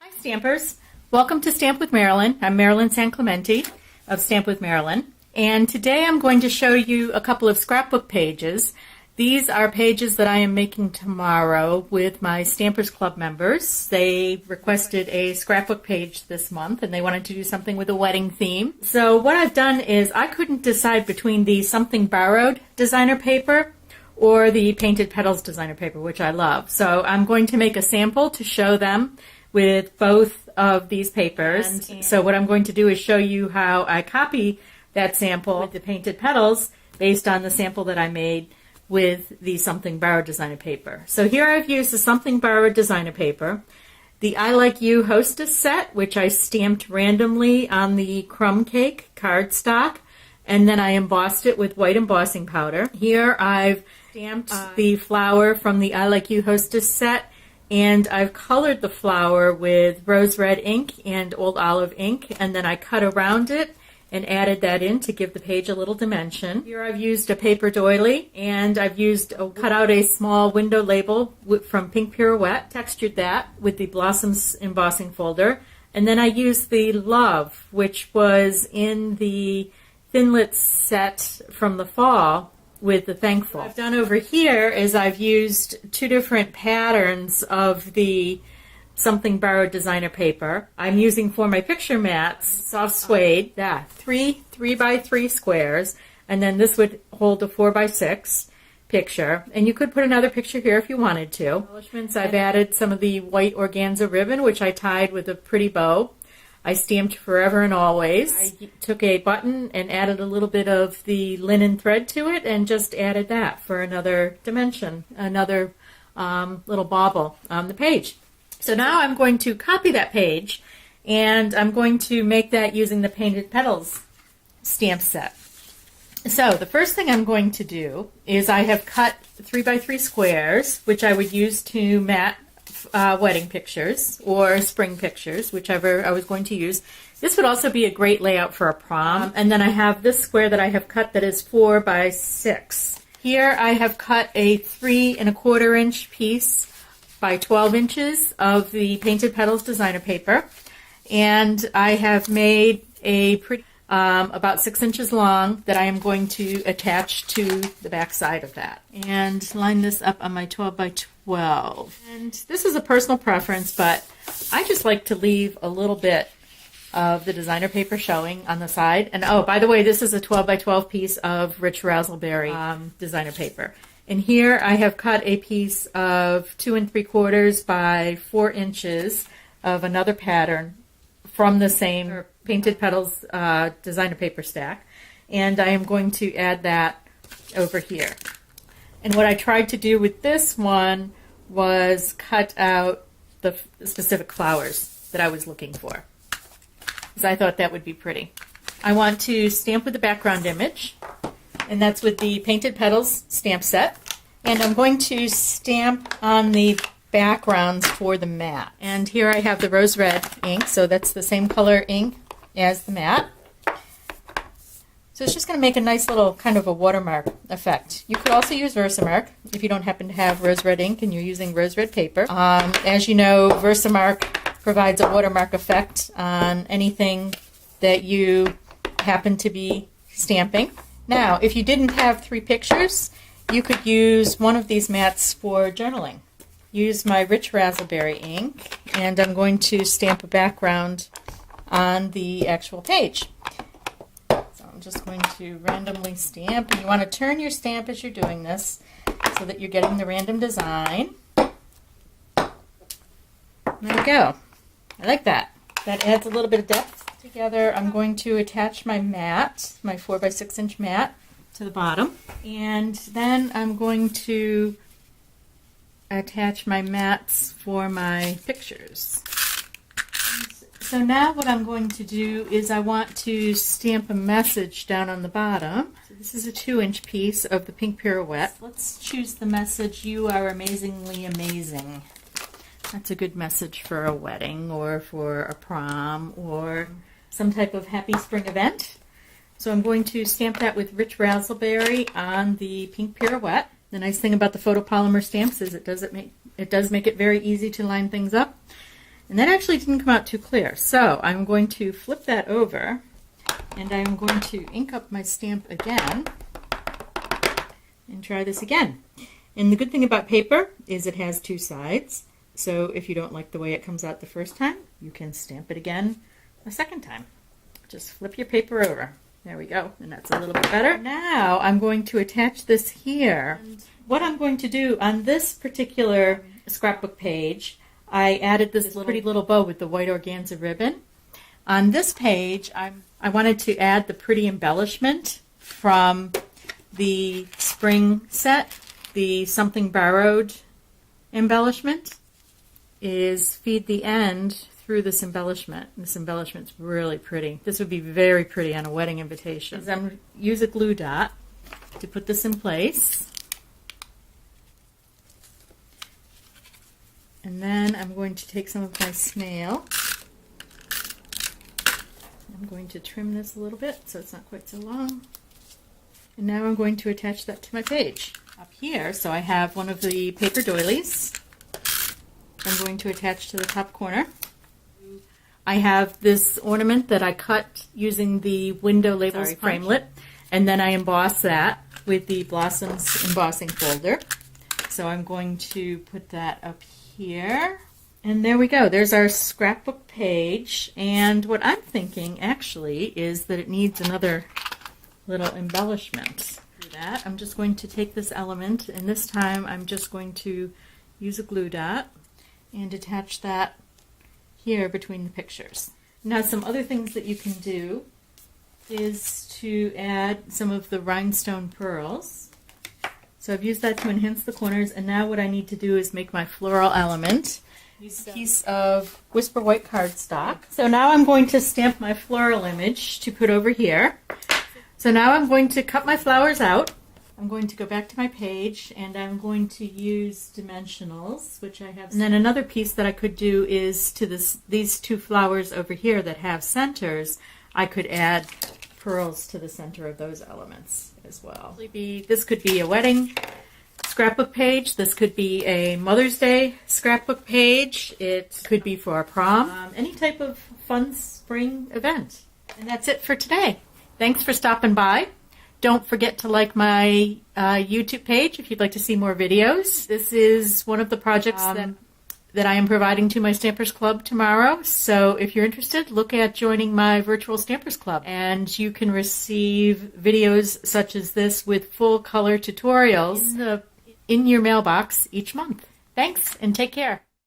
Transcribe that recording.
Hi Stampers, welcome to Stamp with Marilyn. I'm Marilyn San Clemente of Stamp with Marilyn, and today I'm going to show you a couple of scrapbook pages. These are pages that I am making tomorrow with my Stampers Club members. They requested a scrapbook page this month and they wanted to do something with a wedding theme. So what I've done is I couldn't decide between the Something Borrowed designer paper or the Painted Petals designer paper, which I love. So I'm going to make a sample to show them with both of these papers. And so what I'm going to do is show you how I copy that sample with the Painted Petals based on the sample that I made with the Something Borrowed designer paper. So here I've used the Something Borrowed designer paper, the I Like You Hostess set, which I stamped randomly on the crumb cake cardstock, and then I embossed it with white embossing powder. Here I've stamped the flower from the I Like You Hostess set, and I've colored the flower with rose red ink and old olive ink, and then I cut around it and added that in to give the page a little dimension. Here I've used a paper doily, and I've cut out a small window label from Pink Pirouette, textured that with the Blossoms embossing folder, and then I used the Love, which was in the Thinlet set from the fall, with the Thankful. What I've done over here is I've used two different patterns of the Something Borrowed designer paper. I'm using for my picture mats soft suede, three 3x3 squares, and then this would hold a 4x6 picture. And you could put another picture here if you wanted to. Embellishments, I've added some of the white organza ribbon, which I tied with a pretty bow. I stamped Forever and Always. I took a button and added a little bit of the linen thread to it and just added that for another dimension, another little bauble on the page. So now I'm going to copy that page, and I'm going to make that using the Painted Petals stamp set. So the first thing I'm going to do is I have cut 3x3 squares, which I would use to mat wedding pictures or spring pictures, whichever I was going to use. This would also be a great layout for a prom. And then I have this square that I have cut that is 4x6. Here I have cut a 3¼ inch piece by 12 inches of the Painted Petals designer paper, and I have made a pretty about 6 inches long that I am going to attach to the back side of that, and line this up on my 12x12. And this is a personal preference, but I just like to leave a little bit of the designer paper showing on the side. And oh, by the way, this is a 12x12 piece of Rich Razzleberry designer paper. And here I have cut a piece of 2 3/4 by 4 inches of another pattern from the same Painted Petals designer paper stack, and I am going to add that over here. And what I tried to do with this one was cut out the specific flowers that I was looking for, because I thought that would be pretty. I want to stamp with the background image, and that's with the Painted Petals stamp set, and I'm going to stamp on the backgrounds for the mat. And here I have the rose red ink, so that's the same color ink as the mat. So it's just going to make a nice little kind of a watermark effect. You could also use Versamark if you don't happen to have rose red ink and you're using rose red paper. As you know, Versamark provides a watermark effect on anything that you happen to be stamping. Now, if you didn't have 3 pictures, you could use one of these mats for journaling. Use my Rich Razzleberry ink, and I'm going to stamp a background on the actual page. So I'm just going to randomly stamp, and you want to turn your stamp as you're doing this so that you're getting the random design. There we go. I like that. That adds a little bit of depth. Together, I'm going to attach my mat, my 4x6 inch mat, to the bottom, and then I'm going to attach my mats for my pictures. So now what I'm going to do is I want to stamp a message down on the bottom. So this is a 2-inch piece of the Pink Pirouette. Let's choose the message, "You are amazingly amazing." That's a good message for a wedding or for a prom or some type of happy spring event. So I'm going to stamp that with Rich Razzleberry on the Pink Pirouette. The nice thing about the photopolymer stamps is it does make it very easy to line things up. And that actually didn't come out too clear. So I'm going to flip that over, and I'm going to ink up my stamp again and try this again. And the good thing about paper is it has two sides. So if you don't like the way it comes out the first time, you can stamp it again a second time. Just flip your paper over. There we go, and that's a little bit better. Now I'm going to attach this here. And what I'm going to do on this particular scrapbook page, I added this pretty little bow with the white organza ribbon. On this page, I wanted to add the pretty embellishment from the spring set. The Something Borrowed embellishment is feed the end through this embellishment. This embellishment's really pretty. This would be very pretty on a wedding invitation. I'm going to use a glue dot to put this in place. And then I'm going to take some of my snail. I'm going to trim this a little bit so it's not quite so long. And now I'm going to attach that to my page. Up here, so I have one of the paper doilies I'm going to attach to the top corner. I have this ornament that I cut using the window labels framelit, and then I emboss that with the Blossoms embossing folder. So I'm going to put that up here. And there we go. There's our scrapbook page. And what I'm thinking actually is that it needs another little embellishment. Do that. I'm just going to take this element, and this time I'm just going to use a glue dot and attach that here between the pictures. Now, some other things that you can do is to add some of the rhinestone pearls. So I've used that to enhance the corners, and now what I need to do is make my floral element. Use a piece of Whisper White cardstock. So now I'm going to stamp my floral image to put over here. So now I'm going to cut my flowers out. I'm going to go back to my page, and I'm going to use dimensionals, which I have. And then another piece that I could do is to these two flowers over here that have centers, I could add pearls to the center of those elements as well. This could be a wedding scrapbook page. This could be a Mother's Day scrapbook page. It could be for a prom. Any type of fun spring event. And that's it for today. Thanks for stopping by. Don't forget to like my YouTube page if you'd like to see more videos. This is one of the projects that I am providing to my Stampers Club tomorrow. So if you're interested, look at joining my virtual Stampers Club. And you can receive videos such as this with full color tutorials in your mailbox each month. Thanks, and take care.